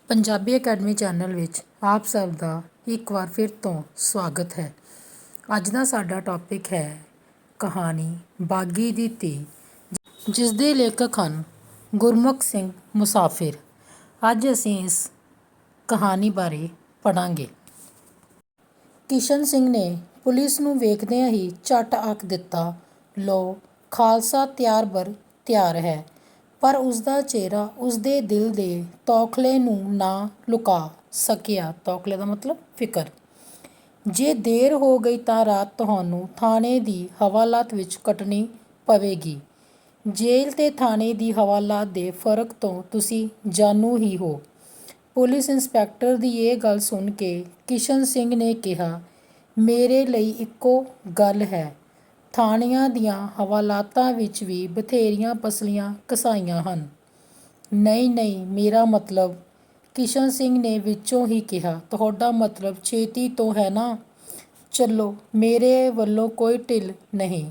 Punjabi academy channel ਵਿੱਚ ਆਪ ਸਭ ਦਾ ਇੱਕ ਵਾਰ ਫਿਰ ਤੋਂ ਸਵਾਗਤ ਹੈ। ਅੱਜ ਦਾ ਸਾਡਾ ਟੌਪਿਕ ਹੈ ਕਹਾਣੀ ਬਾਗੀ ਦੀ ਧੀ, ਜਿਸ ਦੇ ਲੇਖਕ ਹਨ ਗੁਰਮੁਖ ਸਿੰਘ ਮੁਸਾਫਿਰ। ਅੱਜ ਅਸੀਂ ਇਸ ਕਹਾਣੀ ਬਾਰੇ ਪੜ੍ਹਾਂਗੇ। ਕਿਸ਼ਨ ਸਿੰਘ ਨੇ ਪੁਲਿਸ ਨੂੰ ਵੇਖਦਿਆਂ ਹੀ ਝੱਟ ਆਖ ਦਿੱਤਾ, ਲਓ ਖਾਲਸਾ ਤਿਆਰ ਬਰ ਤਿਆਰ ਹੈ। ਪਰ ਉਸਦਾ ਚਿਹਰਾ ਉਸਦੇ ਦਿਲ ਦੇ ਤੌਖਲੇ ਨੂੰ ਨਾ ਲੁਕਾ ਸਕਿਆ। ਤੌਖਲੇ ਦਾ ਮਤਲਬ ਫਿਕਰ। ਜੇ ਦੇਰ ਹੋ ਗਈ ਤਾਂ ਰਾਤ ਤੁਹਾਨੂੰ ਥਾਣੇ ਦੀ ਹਵਾਲਾਤ ਵਿੱਚ ਕੱਟਣੀ ਪਵੇਗੀ। ਜੇਲ੍ਹ ਤੇ ਥਾਣੇ ਦੀ ਹਵਾਲਾਤ ਦੇ ਫਰਕ ਤੋਂ ਤੁਸੀਂ ਜਾਣੂ ਹੀ ਹੋ। ਪੁਲਿਸ ਇੰਸਪੈਕਟਰ ਦੀ ਇਹ ਗੱਲ ਸੁਣ ਕੇ ਕਿਸ਼ਨ ਸਿੰਘ ਨੇ ਕਿਹਾ, ਮੇਰੇ ਲਈ ਇੱਕੋ ਗੱਲ ਹੈ। ਥਾਣਿਆਂ ਦੀਆਂ ਹਵਾਲਾਤਾਂ ਵਿੱਚ ਵੀ ਬਥੇਰੀਆਂ ਪਸਲੀਆਂ ਘਸਾਈਆਂ ਹਨ। ਨਹੀਂ ਨਹੀਂ, ਮੇਰਾ ਮਤਲਬ, ਕਿਸ਼ਨ ਸਿੰਘ ਨੇ ਵਿੱਚੋਂ ਹੀ ਕਿਹਾ, ਤੁਹਾਡਾ ਮਤਲਬ ਛੇਤੀ ਤੋਂ ਹੈ ਨਾ। ਚੱਲੋ, ਮੇਰੇ ਵੱਲੋਂ ਕੋਈ ਢਿੱਲ ਨਹੀਂ।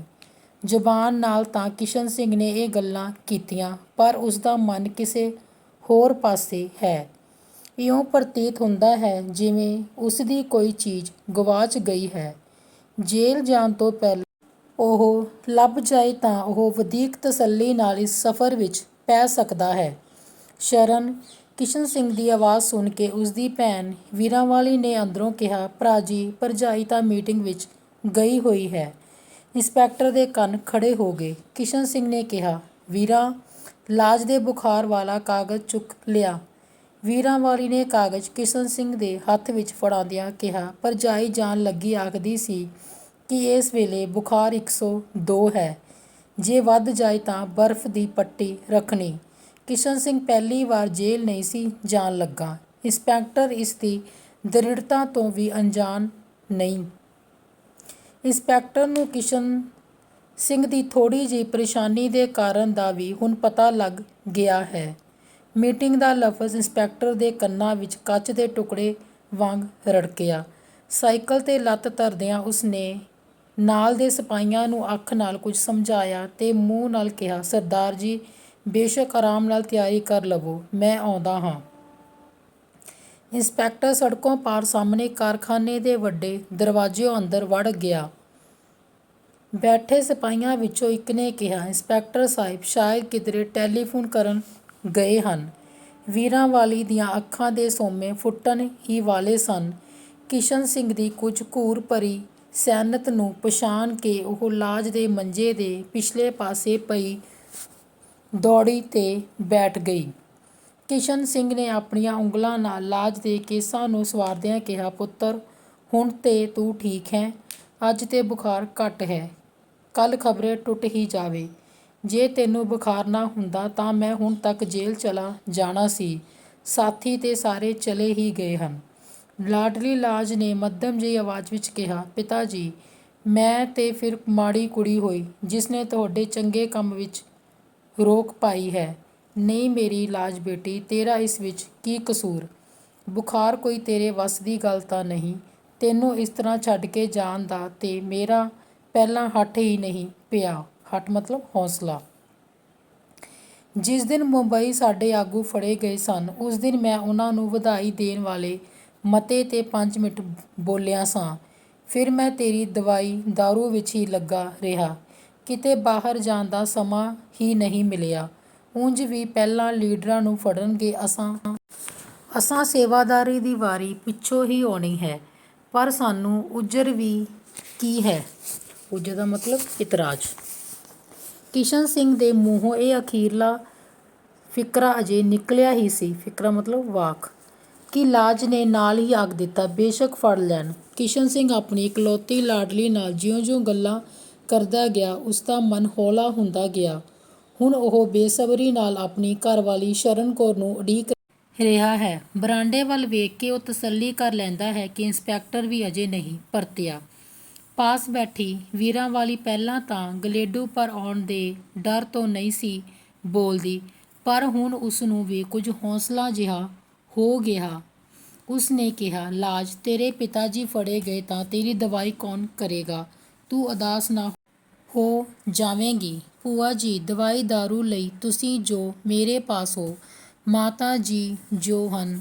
ਜ਼ੁਬਾਨ ਨਾਲ ਤਾਂ ਕਿਸ਼ਨ ਸਿੰਘ ਨੇ ਇਹ ਗੱਲਾਂ ਕੀਤੀਆਂ, ਪਰ ਉਸਦਾ ਮਨ ਕਿਸੇ ਹੋਰ ਪਾਸੇ ਹੈ। ਇਉਂ ਪ੍ਰਤੀਤ ਹੁੰਦਾ ਹੈ ਜਿਵੇਂ ਉਸਦੀ ਕੋਈ ਚੀਜ਼ ਗਵਾਚ ਗਈ ਹੈ। ਜੇਲ੍ਹ ਜਾਣ ਤੋਂ ਪਹਿਲਾਂ ਉਹ ਲੱਭ ਜਾਏ ਤਾਂ ਉਹ ਵਧੀਕ ਤਸੱਲੀ ਨਾਲ ਇਸ ਸਫ਼ਰ ਵਿੱਚ ਪੈ ਸਕਦਾ ਹੈ। ਸ਼ਰਨ, ਕਿਸ਼ਨ ਸਿੰਘ ਦੀ ਆਵਾਜ਼ ਸੁਣ ਕੇ ਉਸਦੀ ਭੈਣ ਵੀਰਾਂਵਾਲੀ ਨੇ ਅੰਦਰੋਂ ਕਿਹਾ, ਭਰਾ ਜੀ, ਭਰਜਾਈ ਤਾਂ ਮੀਟਿੰਗ ਵਿੱਚ ਗਈ ਹੋਈ ਹੈ। ਇੰਸਪੈਕਟਰ ਦੇ ਕੰਨ ਖੜੇ ਹੋ ਗਏ। ਕਿਸ਼ਨ ਸਿੰਘ ਨੇ ਕਿਹਾ, ਵੀਰਾਂ, ਲਾਜ ਦੇ ਬੁਖਾਰ ਵਾਲਾ ਕਾਗਜ਼ ਚੁੱਕ ਲਿਆ। ਵੀਰਾਂਵਾਲੀ ਨੇ ਕਾਗਜ਼ ਕਿਸ਼ਨ ਸਿੰਘ ਦੇ ਹੱਥ ਵਿੱਚ ਫੜਾਉਂਦਿਆਂ ਕਿਹਾ, ਭਰਜਾਈ ਜਾਣ ਲੱਗੀ ਆਖਦੀ ਸੀ ਕਿ ਇਸ ਵੇਲੇ ਬੁਖਾਰ 102 ਹੈ। ਜੇ ਵੱਧ ਜਾਏ ਤਾਂ ਬਰਫ਼ ਦੀ ਪੱਟੀ ਰੱਖਣੀ। ਕਿਸ਼ਨ ਸਿੰਘ ਪਹਿਲੀ ਵਾਰ ਜੇਲ੍ਹ ਨਹੀਂ ਸੀ ਜਾਣ ਲੱਗਾ। ਇੰਸਪੈਕਟਰ ਇਸ ਦੀ ਦ੍ਰਿੜਤਾ ਤੋਂ ਵੀ ਅਣਜਾਣ ਨਹੀਂ। ਇੰਸਪੈਕਟਰ ਨੂੰ ਕਿਸ਼ਨ ਸਿੰਘ ਦੀ ਥੋੜ੍ਹੀ ਜਿਹੀ ਪਰੇਸ਼ਾਨੀ ਦੇ ਕਾਰਨ ਦਾ ਵੀ ਹੁਣ ਪਤਾ ਲੱਗ ਗਿਆ ਹੈ। ਮੀਟਿੰਗ ਦਾ ਲਫ਼ਜ਼ ਇੰਸਪੈਕਟਰ ਦੇ ਕੰਨਾਂ ਵਿੱਚ ਕੱਚ ਦੇ ਟੁਕੜੇ ਵਾਂਗ ਰੜਕਿਆ। ਸਾਈਕਲ 'ਤੇ ਲੱਤ ਧਰਦਿਆਂ ਉਸਨੇ ਨਾਲ ਦੇ ਸਿਪਾਹੀਆਂ ਨੂੰ ਅੱਖ ਨਾਲ ਕੁਝ ਸਮਝਾਇਆ ਤੇ ਮੂੰਹ ਨਾਲ ਕਿਹਾ, ਸਰਦਾਰ ਜੀ, ਬੇਸ਼ੱਕ ਆਰਾਮ ਨਾਲ ਤਿਆਰੀ ਕਰ ਲਵੋ, ਮੈਂ ਆਉਂਦਾ ਹਾਂ। ਇੰਸਪੈਕਟਰ ਸੜਕੋਂ ਪਾਰ ਸਾਹਮਣੇ ਕਾਰਖਾਨੇ ਦੇ ਵੱਡੇ ਦਰਵਾਜ਼ਿਓਂ ਅੰਦਰ ਵੜ ਗਿਆ। ਬੈਠੇ ਸਿਪਾਹੀਆਂ ਵਿੱਚੋਂ ਇੱਕ ਨੇ ਕਿਹਾ, ਇੰਸਪੈਕਟਰ ਸਾਹਿਬ ਸ਼ਾਇਦ ਕਿਧਰੇ ਟੈਲੀਫੋਨ ਕਰਨ ਗਏ ਹਨ। ਵੀਰਾਂਵਾਲੀ ਦੀਆਂ ਅੱਖਾਂ ਦੇ ਸੋਮੇ ਫੁੱਟਣ ਹੀ ਵਾਲੇ ਸਨ। ਕਿਸ਼ਨ ਸਿੰਘ ਦੀ ਕੁਝ ਘੂਰ ਭਰੀ ਸੈਨਤ ਨੂੰ ਪਛਾਣ ਕੇ ਉਹ ਲਾਜ ਦੇ ਮੰਜੇ ਦੇ ਪਿਛਲੇ ਪਾਸੇ ਪਈ ਦੌੜੀ 'ਤੇ ਬੈਠ ਗਈ। ਕਿਸ਼ਨ ਸਿੰਘ ਨੇ ਆਪਣੀਆਂ ਉਂਗਲਾਂ ਨਾਲ ਲਾਜ ਦੇ ਕੇਸਾਂ ਨੂੰ ਸਵਾਰਦਿਆਂ ਕਿਹਾ, ਪੁੱਤਰ, ਹੁਣ ਤੇ ਤੂੰ ਠੀਕ ਹੈ। ਅੱਜ ਤੇ ਬੁਖਾਰ ਘੱਟ ਹੈ, ਕੱਲ੍ਹ ਖ਼ਬਰੇ ਟੁੱਟ ਹੀ ਜਾਵੇ। ਜੇ ਤੈਨੂੰ ਬੁਖਾਰ ਨਾ ਹੁੰਦਾ ਤਾਂ ਮੈਂ ਹੁਣ ਤੱਕ ਜੇਲ੍ਹ ਚਲਾ ਜਾਣਾ ਸੀ। ਸਾਥੀ ਤੇ ਸਾਰੇ ਚਲੇ ਹੀ ਗਏ ਹਨ। ਲਾਡਲੀ ਲਾਜ ਨੇ ਮੱਧਮ ਜਿਹੀ ਆਵਾਜ਼ ਵਿੱਚ ਕਿਹਾ, ਪਿਤਾ ਜੀ, ਮੈਂ ਤੇ ਫਿਰ ਮਾੜੀ ਕੁੜੀ ਹੋਈ ਜਿਸਨੇ ਤੁਹਾਡੇ ਚੰਗੇ ਕੰਮ ਵਿੱਚ ਰੋਕ ਪਾਈ ਹੈ। ਨਹੀਂ ਮੇਰੀ ਲਾਜ ਬੇਟੀ, ਤੇਰਾ ਇਸ ਵਿੱਚ ਕੀ ਕਸੂਰ? ਬੁਖਾਰ ਕੋਈ ਤੇਰੇ ਵੱਸ ਦੀ ਗੱਲ ਤਾਂ ਨਹੀਂ। ਤੈਨੂੰ ਇਸ ਤਰ੍ਹਾਂ ਛੱਡ ਕੇ ਜਾਣ ਦਾ ਤੇ ਮੇਰਾ ਪਹਿਲਾਂ ਹੱਠ ਹੀ ਨਹੀਂ ਪਿਆ। ਹੱਠ ਮਤਲਬ ਹੌਸਲਾ। ਜਿਸ ਦਿਨ ਮੁੰਬਈ ਸਾਡੇ ਆਗੂ ਫੜੇ ਗਏ ਸਨ, ਉਸ ਦਿਨ ਮੈਂ ਉਹਨਾਂ ਨੂੰ ਵਧਾਈ ਦੇਣ ਵਾਲੇ ਮਤੇ 'ਤੇ 5 ਮਿੰਟ ਬੋਲਿਆ ਸਾਂ। ਫਿਰ ਮੈਂ ਤੇਰੀ ਦਵਾਈ ਦਾਰੂ ਵਿੱਚ ਹੀ ਲੱਗਾ ਰਿਹਾ। ਕਿਤੇ ਬਾਹਰ ਜਾਣ ਦਾ ਸਮਾਂ ਹੀ ਨਹੀਂ ਮਿਲਿਆ। ਉਂਝ ਵੀ ਪਹਿਲਾਂ ਲੀਡਰਾਂ ਨੂੰ ਫੜਨਗੇ ਅਸਾਂ ਸੇਵਾਦਾਰੀ ਦੀ ਵਾਰੀ ਪਿੱਛੋਂ ਹੀ ਆਉਣੀ ਹੈ। ਪਰ ਸਾਨੂੰ ਉਜ਼ਰ ਵੀ ਕੀ ਹੈ? ਉਜ਼ਰ ਦਾ ਮਤਲਬ ਇਤਰਾਜ਼। ਕਿਸ਼ਨ ਸਿੰਘ ਦੇ ਮੂੰਹੋਂ ਇਹ ਅਖੀਰਲਾ ਫਿਕਰਾ ਅਜੇ ਨਿਕਲਿਆ ਹੀ ਸੀ। ਫਿਕਰਾ ਮਤਲਬ ਵਾਕ। ਕਿ ਲਾਜ ਨੇ ਨਾਲ ਹੀ ਆਖ ਦਿੱਤਾ, ਬੇਸ਼ੱਕ ਫੜ ਲੈਣ। ਕਿਸ਼ਨ ਸਿੰਘ ਆਪਣੀ ਇਕਲੌਤੀ ਲਾਡਲੀ ਨਾਲ ਜਿਉਂ-ਜਿਉਂ ਗੱਲਾਂ ਕਰਦਾ ਗਿਆ, ਉਸਦਾ ਮਨ ਹੌਲਾ ਹੁੰਦਾ ਗਿਆ। ਹੁਣ ਉਹ ਬੇਸਬਰੀ ਨਾਲ ਆਪਣੀ ਘਰਵਾਲੀ ਸ਼ਰਨ ਕੌਰ ਨੂੰ ਉਡੀਕ ਰਿਹਾ ਹੈ। ਬਰਾਂਡੇ ਵੱਲ ਵੇਖ ਕੇ ਉਹ ਤਸੱਲੀ ਕਰ ਲੈਂਦਾ ਹੈ ਕਿ ਇੰਸਪੈਕਟਰ ਵੀ ਅਜੇ ਨਹੀਂ ਪਰਤਿਆ। ਪਾਸ ਬੈਠੀ ਵੀਰਾਂਵਾਲੀ ਪਹਿਲਾਂ ਤਾਂ ਗਲੇਡੂ ਪਰ ਆਉਣ ਦੇ ਡਰ ਤੋਂ ਨਹੀਂ ਸੀ ਬੋਲਦੀ, ਪਰ ਹੁਣ ਉਸਨੂੰ ਵੀ ਕੁਝ ਹੌਸਲਾ ਜਿਹਾ ਹੋ ਗਿਆ। ਉਸਨੇ ਕਿਹਾ, ਲਾਜ, ਤੇਰੇ ਪਿਤਾ ਜੀ ਫੜੇ ਗਏ ਤਾਂ ਤੇਰੀ ਦਵਾਈ ਕੌਣ ਕਰੇਗਾ? ਤੂੰ ਉਦਾਸ ਨਾ ਹੋ ਜਾਵੇਂਗੀ। ਭੂਆ ਜੀ, ਦਵਾਈ ਦਾਰੂ ਲਈ ਤੁਸੀਂ ਜੋ ਮੇਰੇ ਪਾਸ ਹੋ, ਮਾਤਾ ਜੀ ਜੋ ਹਨ,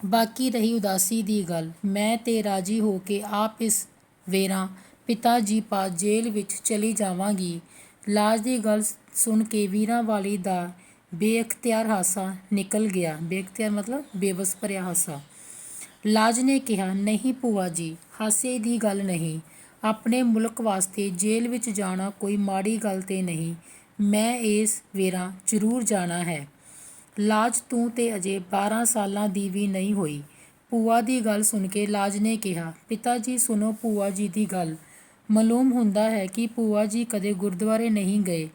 ਬਾਕੀ ਰਹੀ ਉਦਾਸੀ ਦੀ ਗੱਲ। ਮੈਂ ਤੇ ਰਾਜੀ ਹੋ ਕੇ ਆਪ ਇਸ ਵੇਰਾਂ ਪਿਤਾ ਜੀ ਪਾਸ ਜੇਲ੍ਹ ਵਿੱਚ ਚਲੀ ਜਾਵਾਂਗੀ। ਲਾਜ ਦੀ ਗੱਲ ਸੁਣ ਕੇ ਵੀਰਾਂ ਵਾਲੀ ਦਾ ਬੇਅਖਤਿਆਰ ਹਾਸਾ ਨਿਕਲ ਗਿਆ। ਬੇਅਖਤਿਆਰ ਮਤਲਬ ਬੇਵਸ ਭਰਿਆ ਹਾਸਾ। ਲਾਜ ਨੇ ਕਿਹਾ, ਨਹੀਂ ਭੂਆ ਜੀ, ਹਾਸੇ ਦੀ ਗੱਲ ਨਹੀਂ। ਆਪਣੇ ਮੁਲਕ ਵਾਸਤੇ ਜੇਲ੍ਹ ਵਿੱਚ ਜਾਣਾ ਕੋਈ ਮਾੜੀ ਗੱਲ ਤੇ ਨਹੀਂ। ਮੈਂ ਇਸ ਵੇਰਾਂ ਜ਼ਰੂਰ ਜਾਣਾ ਹੈ। ਲਾਜ, ਤੂੰ ਤੇ ਅਜੇ 12 ਸਾਲਾਂ ਦੀ ਵੀ ਨਹੀਂ ਹੋਈ। ਭੂਆ ਦੀ ਗੱਲ ਸੁਣ ਕੇ ਲਾਜ ਨੇ ਕਿਹਾ, ਪਿਤਾ ਜੀ ਸੁਣੋ ਭੂਆ ਜੀ ਦੀ ਗੱਲ। ਮਾਲੂਮ ਹੁੰਦਾ ਹੈ ਕਿ ਭੂਆ ਜੀ ਕਦੇ ਗੁਰਦੁਆਰੇ ਨਹੀਂ ਗਏ,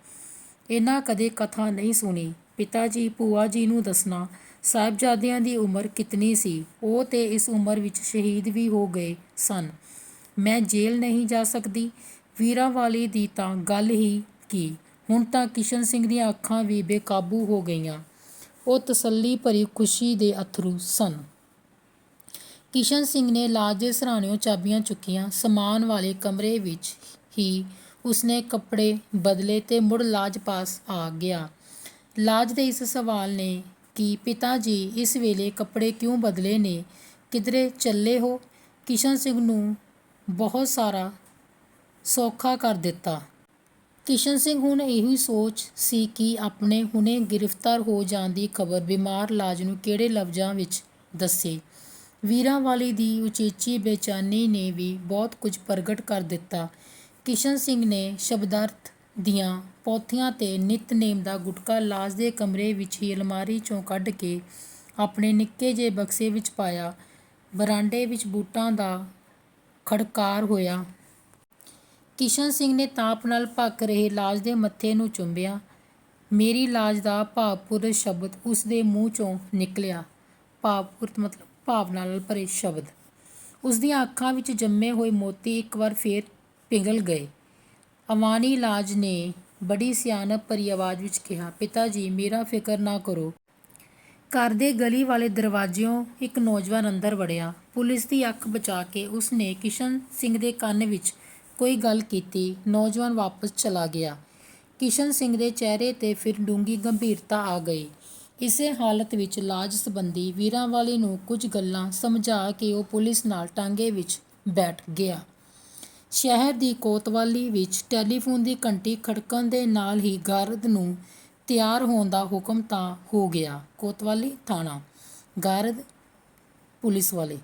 ਇਹਨਾਂ ਕਦੇ ਕਥਾ ਨਹੀਂ ਸੁਣੀ। ਪਿਤਾ ਜੀ, ਭੂਆ ਜੀ ਨੂੰ ਦੱਸਣਾ ਸਾਹਿਬਜ਼ਾਦਿਆਂ ਦੀ ਉਮਰ ਕਿਤਨੀ ਸੀ। ਉਹ ਤੇ ਇਸ ਉਮਰ ਵਿੱਚ ਸ਼ਹੀਦ ਵੀ ਹੋ ਗਏ ਸਨ। ਮੈਂ ਜੇਲ੍ਹ ਨਹੀਂ ਜਾ ਸਕਦੀ। ਵੀਰਾਂ ਵਾਲੀ ਦੀ ਤਾਂ ਗੱਲ ਹੀ ਕੀ, ਹੁਣ ਤਾਂ ਕਿਸ਼ਨ ਸਿੰਘ ਦੀਆਂ ਅੱਖਾਂ ਵੀ ਬੇਕਾਬੂ ਹੋ ਗਈਆਂ। ਉਹ ਤਸੱਲੀ ਭਰੀ ਖੁਸ਼ੀ ਦੇ ਅੱਥਰੂ ਸਨ। ਕਿਸ਼ਨ ਸਿੰਘ ਨੇ ਲਾਜ ਦੇ ਸਿਰਹਾਣਿਓਂ ਚਾਬੀਆਂ ਚੁੱਕੀਆਂ। ਸਮਾਨ ਵਾਲੇ ਕਮਰੇ ਵਿੱਚ ਹੀ ਉਸਨੇ ਕੱਪੜੇ ਬਦਲੇ ਤੇ ਮੁੜ ਲਾਜ ਪਾਸ ਆ ਗਿਆ। ਲਾਜ ਦੇ ਇਸ ਸਵਾਲ ਨੇ ਕਿ ਪਿਤਾ ਜੀ ਇਸ ਵੇਲੇ ਕੱਪੜੇ ਕਿਉਂ ਬਦਲੇ ਨੇ, ਕਿਧਰੇ ਚੱਲੇ ਹੋ, ਕਿਸ਼ਨ ਸਿੰਘ ਨੂੰ ਬਹੁਤ ਸਾਰਾ ਸੌਖਾ ਕਰ ਦਿੱਤਾ। ਕਿਸ਼ਨ ਸਿੰਘ ਹੁਣ ਇਹੀ ਸੋਚ ਸੀ ਕਿ ਆਪਣੇ ਹੁਣੇ ਗ੍ਰਿਫਤਾਰ ਹੋ ਜਾਣ ਦੀ ਖਬਰ ਬਿਮਾਰ ਲਾਜ ਨੂੰ ਕਿਹੜੇ ਲਫ਼ਜ਼ਾਂ ਵਿੱਚ ਦੱਸੇ। ਵੀਰਾਂ ਵਾਲੀ ਦੀ ਉਚੇਚੀ ਬੇਚੈਨੀ ਨੇ ਵੀ ਬਹੁਤ ਕੁਝ ਪ੍ਰਗਟ ਕਰ ਦਿੱਤਾ। ਕਿਸ਼ਨ ਸਿੰਘ ਨੇ ਸ਼ਬਦਾਰਥ ਦੀਆਂ ਪੋਥੀਆਂ ਤੇ ਨਿਤਨੇਮ ਦਾ ਗੁਟਕਾ ਲਾਜ ਦੇ ਕਮਰੇ ਵਿੱਚ ਹੀ ਅਲਮਾਰੀ 'ਚੋਂ ਕੱਢ ਕੇ ਆਪਣੇ ਨਿੱਕੇ ਜਿਹੇ ਬਕਸੇ ਵਿੱਚ ਪਾਇਆ। ਬਰਾਂਡੇ ਵਿੱਚ ਬੂਟਾਂ ਦਾ ਖੜਕਾਰ ਹੋਇਆ। ਕਿਸ਼ਨ ਸਿੰਘ ਨੇ ਤਾਪ ਨਾਲ ਭੱਕ ਰਹੇ ਲਾਜ ਦੇ ਮੱਥੇ ਨੂੰ ਚੁੰਮਿਆ। ਮੇਰੀ ਲਾਜ ਦਾ ਭਾਵਪੂਰਤ ਸ਼ਬਦ ਉਸ ਦੇ ਮੂੰਹ 'ਚੋਂ ਨਿਕਲਿਆ। ਭਾਵਪੂਰਤ ਮਤਲਬ ਭਾਵਨਾ ਨਾਲ ਭਰੇ ਸ਼ਬਦ। ਉਸ ਦੀਆਂ ਅੱਖਾਂ ਵਿੱਚ ਜੰਮੇ ਹੋਏ ਮੋਤੀ ਇੱਕ ਵਾਰ ਫੇਰ ਪਿਘਲ ਗਏ। ਅਵਾਨੀ ਲਾਜ ਨੇ ਬੜੀ ਸਿਆਣਪ ਭਰੀ ਆਵਾਜ਼ ਵਿੱਚ ਕਿਹਾ, ਪਿਤਾ ਜੀ, ਮੇਰਾ ਫਿਕਰ ਨਾ ਕਰੋ। ਘਰ ਦੇ ਗਲੀ ਵਾਲੇ ਦਰਵਾਜ਼ਿਓਂ ਇੱਕ ਨੌਜਵਾਨ ਅੰਦਰ ਵੜਿਆ। ਪੁਲਿਸ ਦੀ ਅੱਖ ਬਚਾ ਕੇ ਉਸ ਨੇ ਕਿਸ਼ਨ ਸਿੰਘ ਦੇ ਕੰਨ ਵਿੱਚ ਕੋਈ ਗੱਲ ਕੀਤੀ। ਨੌਜਵਾਨ ਵਾਪਸ ਚਲਾ ਗਿਆ। ਕਿਸ਼ਨ ਸਿੰਘ ਦੇ ਚਿਹਰੇ 'ਤੇ ਫਿਰ ਡੂੰਘੀ ਗੰਭੀਰਤਾ ਆ ਗਈ। ਇਸੇ ਹਾਲਤ ਵਿੱਚ ਲਾਜ ਸੰਬੰਧੀ ਵੀਰਾਂ ਵਾਲੀ ਨੂੰ ਕੁਝ ਗੱਲਾਂ ਸਮਝਾ ਕੇ ਉਹ ਪੁਲਿਸ ਨਾਲ ਟਾਂਗੇ ਵਿੱਚ ਬੈਠ ਗਿਆ। ਸ਼ਹਿਰ ਦੀ ਕੋਤਵਾਲੀ ਵਿੱਚ ਟੈਲੀਫੋਨ ਦੀ ਘੰਟੀ ਖੜਕਣ ਦੇ ਨਾਲ ਹੀ ਗਾਰਦ ਨੂੰ ਤਿਆਰ ਹੋਣ ਦਾ ਹੁਕਮ ਤਾਂ ਹੋ ਗਿਆ। ਕੋਤਵਾਲੀ ਥਾਣਾ, ਗਾਰਦ ਪੁਲਿਸ ਵਾਲੇ।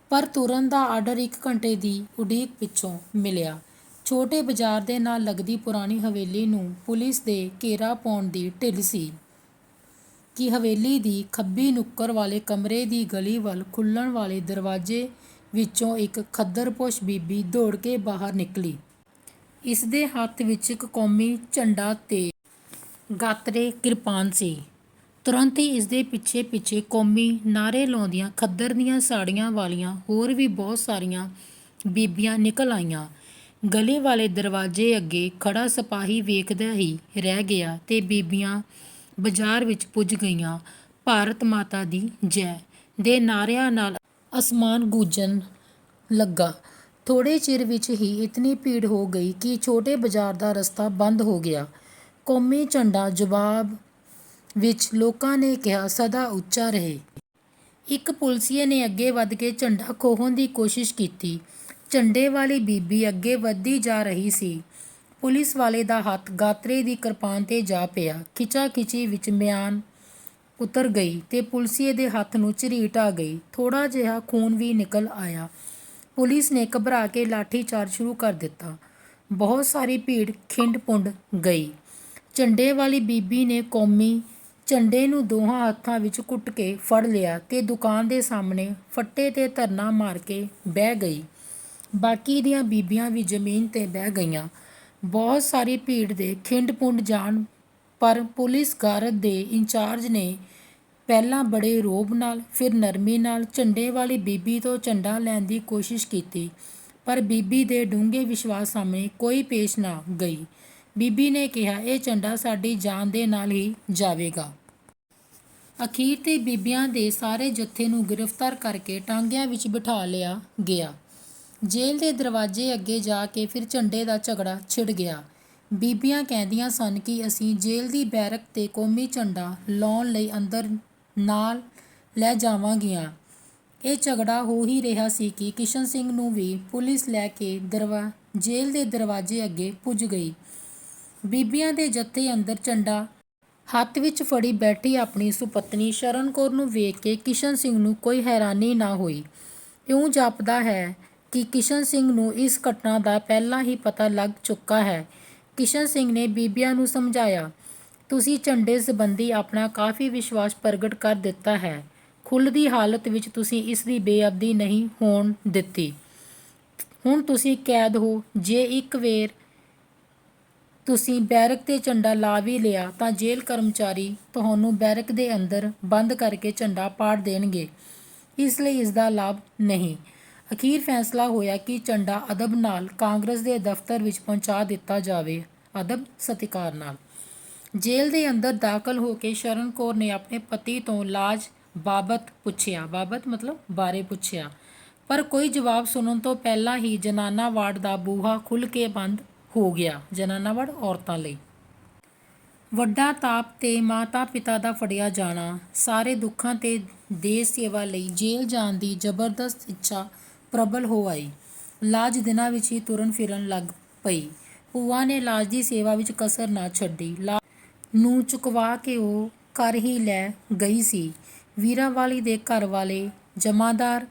ਪਰ ਤੁਰਨ ਦਾ ਆਰਡਰ 1 ਘੰਟੇ ਦੀ ਉਡੀਕ ਪਿੱਛੋਂ ਮਿਲਿਆ। ਛੋਟੇ ਬਾਜ਼ਾਰ ਦੇ ਨਾਲ ਲੱਗਦੀ ਪੁਰਾਣੀ ਹਵੇਲੀ ਨੂੰ ਪੁਲਿਸ ਦੇ ਘੇਰਾ ਪਾਉਣ ਦੀ ਢਿੱਲ ਸੀ ਕਿ ਹਵੇਲੀ ਦੀ ਖੱਬੀ ਨੁੱਕਰ ਵਾਲੇ ਕਮਰੇ ਦੀ ਗਲੀ ਵੱਲ ਖੁੱਲ੍ਹਣ ਵਾਲੇ ਦਰਵਾਜ਼ੇ ਵਿੱਚੋਂ ਇੱਕ ਖੱਦਰ-ਪੋਸ਼ ਬੀਬੀ ਦੌੜ ਕੇ ਬਾਹਰ ਨਿਕਲੀ। ਇਸ ਦੇ ਹੱਥ ਵਿੱਚ ਇੱਕ ਕੌਮੀ ਝੰਡਾ ਤੇ ਗਾਤਰੇ ਕਿਰਪਾਨ ਸੀ। ਤੁਰੰਤ ਹੀ ਇਸ ਦੇ ਪਿੱਛੇ-ਪਿੱਛੇ ਕੌਮੀ ਨਾਅਰੇ ਲਾਉਂਦੀਆਂ ਖੱਦਰ ਦੀਆਂ ਸਾੜੀਆਂ ਵਾਲੀਆਂ ਹੋਰ ਵੀ ਬਹੁਤ ਸਾਰੀਆਂ ਬੀਬੀਆਂ ਨਿਕਲ ਆਈਆਂ। ਗਲੀ ਵਾਲੇ ਦਰਵਾਜ਼ੇ ਅੱਗੇ ਖੜ੍ਹਾ ਸਿਪਾਹੀ ਵੇਖਦਾ ਹੀ ਰਹਿ ਗਿਆ ਤੇ ਬੀਬੀਆਂ ਬਾਜ਼ਾਰ ਵਿੱਚ ਪੁੱਜ ਗਈਆਂ। ਭਾਰਤ ਮਾਤਾ ਦੀ ਜੈ ਦੇ ਨਾਅਰਿਆਂ ਨਾਲ ਅਸਮਾਨ ਗੂੰਜਣ ਲੱਗਾ। ਥੋੜ੍ਹੇ ਚਿਰ ਵਿੱਚ ਹੀ ਇਤਨੀ ਭੀੜ ਹੋ ਗਈ ਕਿ ਛੋਟੇ ਬਾਜ਼ਾਰ ਦਾ ਰਸਤਾ ਬੰਦ ਹੋ ਗਿਆ। ਕੌਮੀ ਝੰਡਾ ਜਵਾਬ ਵਿੱਚ ਲੋਕਾਂ ਨੇ ਕਿਹਾ, ਸਦਾ ਉੱਚਾ ਰਹੇ। ਇੱਕ ਪੁਲਸੀਏ ਨੇ ਅੱਗੇ ਵਧ ਕੇ ਝੰਡਾ ਖੋਹਣ ਦੀ ਕੋਸ਼ਿਸ਼ ਕੀਤੀ। ਝੰਡੇ ਵਾਲੀ ਬੀਬੀ ਅੱਗੇ ਵਧਦੀ ਜਾ ਰਹੀ ਸੀ। ਪੁਲਿਸ ਵਾਲੇ ਦਾ ਹੱਥ ਗਾਤਰੇ ਦੀ ਕਿਰਪਾਨ 'ਤੇ ਜਾ ਪਿਆ। ਖਿਚਾ-ਖਿਚੀ ਵਿੱਚ ਮਿਆਨ ਉਤਰ ਗਈ ਤੇ ਪੁਲਸੀਏ ਦੇ ਹੱਥ ਨੂੰ ਝਰੀਟ ਆ ਗਈ। ਥੋੜ੍ਹਾ ਜਿਹਾ ਖੂਨ ਵੀ ਨਿਕਲ ਆਇਆ। ਪੁਲਿਸ ਨੇ ਘਬਰਾ ਕੇ ਲਾਠੀਚਾਰਜ ਸ਼ੁਰੂ ਕਰ ਦਿੱਤਾ। ਬਹੁਤ ਸਾਰੀ ਭੀੜ ਖਿੰਡ-ਪੁੰਡ ਗਈ। ਝੰਡੇ ਵਾਲੀ ਬੀਬੀ ਨੇ ਕੌਮੀ ਝੰਡੇ ਨੂੰ ਦੋਹਾਂ ਹੱਥਾਂ ਵਿੱਚ ਘੁੱਟ ਕੇ ਫੜ ਲਿਆ ਤੇ ਦੁਕਾਨ ਦੇ ਸਾਹਮਣੇ ਫੱਟੇ 'ਤੇ ਧਰਨਾ ਮਾਰ ਕੇ ਬਹਿ ਗਈ। ਬਾਕੀ ਦੀਆਂ ਬੀਬੀਆਂ ਵੀ ਜ਼ਮੀਨ 'ਤੇ ਬਹਿ ਗਈਆਂ। ਬਹੁਤ ਸਾਰੀ ਭੀੜ ਦੇ ਖਿੰਡ-ਪੁੰਡ ਜਾਣ ਪਰ ਪੁਲਿਸ ਗਾਰਦ ਦੇ ਇੰਚਾਰਜ ਨੇ ਪਹਿਲਾਂ ਬੜੇ ਰੋਹਬ ਨਾਲ ਫਿਰ ਨਰਮੀ ਨਾਲ ਝੰਡੇ ਵਾਲੀ ਬੀਬੀ ਤੋਂ ਝੰਡਾ ਲੈਣ ਦੀ ਕੋਸ਼ਿਸ਼ ਕੀਤੀ, ਪਰ ਬੀਬੀ ਦੇ ਡੂੰਘੇ ਵਿਸ਼ਵਾਸ ਸਾਹਮਣੇ ਕੋਈ ਪੇਸ਼ ਨਾ ਗਈ। ਬੀਬੀ ਨੇ ਕਿਹਾ, ਇਹ ਝੰਡਾ ਸਾਡੀ ਜਾਨ ਦੇ ਨਾਲ ਹੀ ਜਾਵੇਗਾ। ਅਖੀਰ 'ਤੇ ਬੀਬੀਆਂ ਦੇ ਸਾਰੇ ਜੱਥੇ ਨੂੰ ਗ੍ਰਿਫਤਾਰ ਕਰਕੇ ਟਾਂਗਿਆਂ ਵਿੱਚ ਬਿਠਾ ਲਿਆ ਗਿਆ। ਜੇਲ੍ਹ ਦੇ ਦਰਵਾਜ਼ੇ ਅੱਗੇ ਜਾ ਕੇ ਫਿਰ ਝੰਡੇ ਦਾ ਝਗੜਾ ਛਿੜ ਗਿਆ। ਬੀਬੀਆਂ ਕਹਿੰਦੀਆਂ ਸਨ ਕਿ ਅਸੀਂ ਜੇਲ੍ਹ ਦੀ ਬੈਰਕ 'ਤੇ ਕੌਮੀ ਝੰਡਾ ਲਾਉਣ ਲਈ ਅੰਦਰ ਨਾਲ ਲੈ ਜਾਵਾਂਗੀਆਂ। ਇਹ ਝਗੜਾ ਹੋ ਹੀ ਰਿਹਾ ਸੀ ਕਿ ਕਿਸ਼ਨ ਸਿੰਘ ਨੂੰ ਵੀ ਪੁਲਿਸ ਲੈ ਕੇ ਜੇਲ੍ਹ ਦੇ ਦਰਵਾਜ਼ੇ ਅੱਗੇ ਪੁੱਜ ਗਈ। ਬੀਬੀਆਂ ਦੇ ਜੱਥੇ ਅੰਦਰ ਝੰਡਾ ਹੱਥ ਵਿੱਚ ਫੜੀ ਬੈਠੀ ਆਪਣੀ ਸੁਪਤਨੀ ਸ਼ਰਨ ਕੌਰ ਨੂੰ ਵੇਖ ਕੇ ਕਿਸ਼ਨ ਸਿੰਘ ਨੂੰ ਕੋਈ ਹੈਰਾਨੀ ਨਾ ਹੋਈ। ਇਉਂ ਜਾਪਦਾ ਹੈ ਕਿ ਕਿਸ਼ਨ ਸਿੰਘ ਨੂੰ ਇਸ ਘਟਨਾ ਦਾ ਪਹਿਲਾਂ ਹੀ ਪਤਾ ਲੱਗ ਚੁੱਕਾ ਹੈ। ਕਿਸ਼ਨ ਸਿੰਘ ਨੇ ਬੀਬੀਆਂ ਨੂੰ ਸਮਝਾਇਆ, ਤੁਸੀਂ ਝੰਡੇ ਸੰਬੰਧੀ ਆਪਣਾ ਕਾਫੀ ਵਿਸ਼ਵਾਸ ਪ੍ਰਗਟ ਕਰ ਦਿੱਤਾ ਹੈ। ਖੁੱਲ੍ਹ ਦੀ ਹਾਲਤ ਵਿੱਚ ਤੁਸੀਂ ਇਸ ਦੀ ਬੇਅਦਬੀ ਨਹੀਂ ਹੋਣ ਦਿੱਤੀ। ਹੁਣ ਤੁਸੀਂ ਕੈਦ ਹੋ। ਜੇ ਇੱਕ ਵੇਰ ਤੁਸੀਂ ਬੈਰਕ 'ਤੇ ਝੰਡਾ ਲਾ ਵੀ ਲਿਆ ਤਾਂ ਜੇਲ੍ਹ ਕਰਮਚਾਰੀ ਤੁਹਾਨੂੰ ਬੈਰਕ ਦੇ ਅੰਦਰ ਬੰਦ ਕਰਕੇ ਝੰਡਾ ਪਾੜ ਦੇਣਗੇ। ਇਸ ਲਈ ਇਸ ਦਾ ਲਾਭ ਨਹੀਂ। ਅਖੀਰ ਫੈਸਲਾ ਹੋਇਆ ਕਿ ਝੰਡਾ ਅਦਬ ਨਾਲ ਕਾਂਗਰਸ ਦੇ ਦਫ਼ਤਰ ਵਿੱਚ ਪਹੁੰਚਾ ਦਿੱਤਾ ਜਾਵੇ। ਅਦਬ ਸਤਿਕਾਰ ਨਾਲ। ਜੇਲ੍ਹ ਦੇ ਅੰਦਰ ਦਾਖਲ ਹੋ ਕੇ ਸ਼ਰਨ ਕੌਰ ਨੇ ਆਪਣੇ ਪਤੀ ਤੋਂ ਲਾਜ ਬਾਬਤ ਪੁੱਛਿਆ। ਬਾਬਤ ਮਤਲਬ ਬਾਰੇ ਪੁੱਛਿਆ, ਪਰ ਕੋਈ ਜਵਾਬ ਸੁਣਨ ਤੋਂ ਪਹਿਲਾਂ ਹੀ ਜਨਾਨਾ ਵਾਰਡ ਦਾ ਬੂਹਾ ਖੁੱਲ੍ਹ ਕੇ ਬੰਦ ਹੋ ਗਿਆ। ਜਨਾਨਾ ਵਾਰਡ ਔਰਤਾਂ ਲਈ। ਵੱਡਾ ਤਾਪ ਤੇ ਮਾਤਾ ਪਿਤਾ ਦਾ ਫੜਿਆ ਜਾਣਾ। ਸਾਰੇ ਦੁੱਖਾਂ ਤੇ ਦੇਸ਼ ਸੇਵਾ ਲਈ ਜੇਲ੍ਹ ਜਾਣ ਦੀ ਜ਼ਬਰਦਸਤ ਇੱਛਾ ਪ੍ਰਬਲ ਹੋ ਆਈ। ਲਾਜ ਦਿਨਾਂ ਵਿੱਚ ਹੀ ਤੁਰਨ ਫਿਰਨ ਲੱਗ ਪਈ। ਭੂਆ ਨੇ ਲਾਜ ਦੀ ਸੇਵਾ ਵਿੱਚ ਕਸਰ ਨਾ ਛੱਡੀ। ਲਾਜ ਨੂੰ ਚੁਕਵਾ ਕੇ ਉਹ ਘਰ ਹੀ ਲੈ ਗਈ ਸੀ। ਵੀਰਾਂ ਵਾਲੀ ਦੇ ਘਰ ਵਾਲੇ ਜਮਾਦਾਰ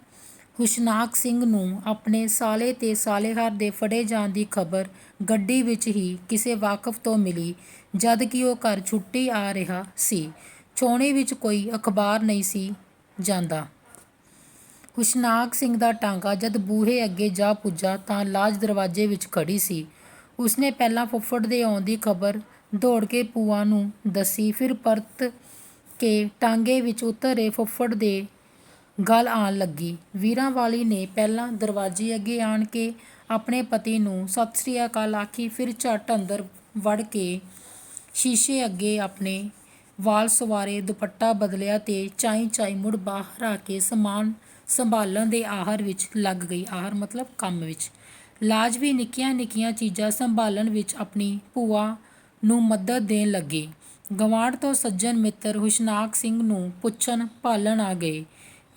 ਹੁਸ਼ਨਾਕ ਸਿੰਘ ਨੂੰ ਆਪਣੇ ਸਾਲੇ ਤੇ ਸਾਲੇਹਾਰ ਦੇ ਫੜੇ ਜਾਣ ਦੀ ਖਬਰ ਗੱਡੀ ਵਿੱਚ ਹੀ ਕਿਸੇ ਵਾਕਫ ਤੋਂ ਮਿਲੀ, ਜਦ ਕਿ ਉਹ ਘਰ ਛੁੱਟੀ ਆ ਰਿਹਾ ਸੀ। ਛਾਉਣੀ ਵਿੱਚ ਕੋਈ ਅਖਬਾਰ ਨਹੀਂ ਸੀ ਜਾਂਦਾ। ਹੁਸ਼ਨਾਕ ਸਿੰਘ ਦਾ ਟਾਂਗਾ ਜਦ ਬੂਹੇ ਅੱਗੇ ਜਾ ਪੁੱਜਾ ਤਾਂ ਲਾਜ ਦਰਵਾਜ਼ੇ ਵਿੱਚ ਖੜੀ ਸੀ। ਉਸਨੇ ਪਹਿਲਾਂ ਫੁੱਫੜ ਦੇ ਆਉਣ ਦੀ ਖਬਰ ਦੌੜ ਕੇ ਭੂਆ ਨੂੰ ਦੱਸੀ, ਫਿਰ ਪਰਤ ਕੇ ਟਾਂਗੇ ਵਿੱਚ ਉਤਰੇ ਫੁੱਫੜ ਦੇ ਗੱਲ ਆਣ ਲੱਗੀ। ਵੀਰਾਂ ਵਾਲੀ ਨੇ ਪਹਿਲਾਂ ਦਰਵਾਜ਼ੇ ਅੱਗੇ ਆਣ ਕੇ ਆਪਣੇ ਪਤੀ ਨੂੰ ਸਤਿ ਸ੍ਰੀ ਅਕਾਲ ਆਖੀ, ਫਿਰ ਝੱਟ ਅੰਦਰ ਵੜ ਕੇ ਸ਼ੀਸ਼ੇ ਅੱਗੇ ਆਪਣੇ ਵਾਲ ਸੰਵਾਰੇ, ਦੁਪੱਟਾ ਬਦਲਿਆ ਤੇ ਚਾਈਂ ਮੁੜ ਬਾਹਰ ਆ ਕੇ ਸਮਾਨ ਸੰਭਾਲਣ ਦੇ ਆਹਰ ਵਿੱਚ ਲੱਗ ਗਈ। ਆਹਰ ਮਤਲਬ ਕੰਮ ਵਿੱਚ। ਲਾਜ ਵੀ ਨਿੱਕੀਆਂ ਨਿੱਕੀਆਂ ਚੀਜ਼ਾਂ ਸੰਭਾਲਣ ਵਿੱਚ ਆਪਣੀ ਭੂਆ ਨੂੰ ਮਦਦ ਦੇਣ ਲੱਗੀ। ਗਵਾਂਢ ਤੋਂ ਸੱਜਣ ਮਿੱਤਰ ਹੁਸ਼ਨਾਕ ਸਿੰਘ ਨੂੰ ਪੁੱਛਣ ਭਾਲਣ ਆ ਗਏ।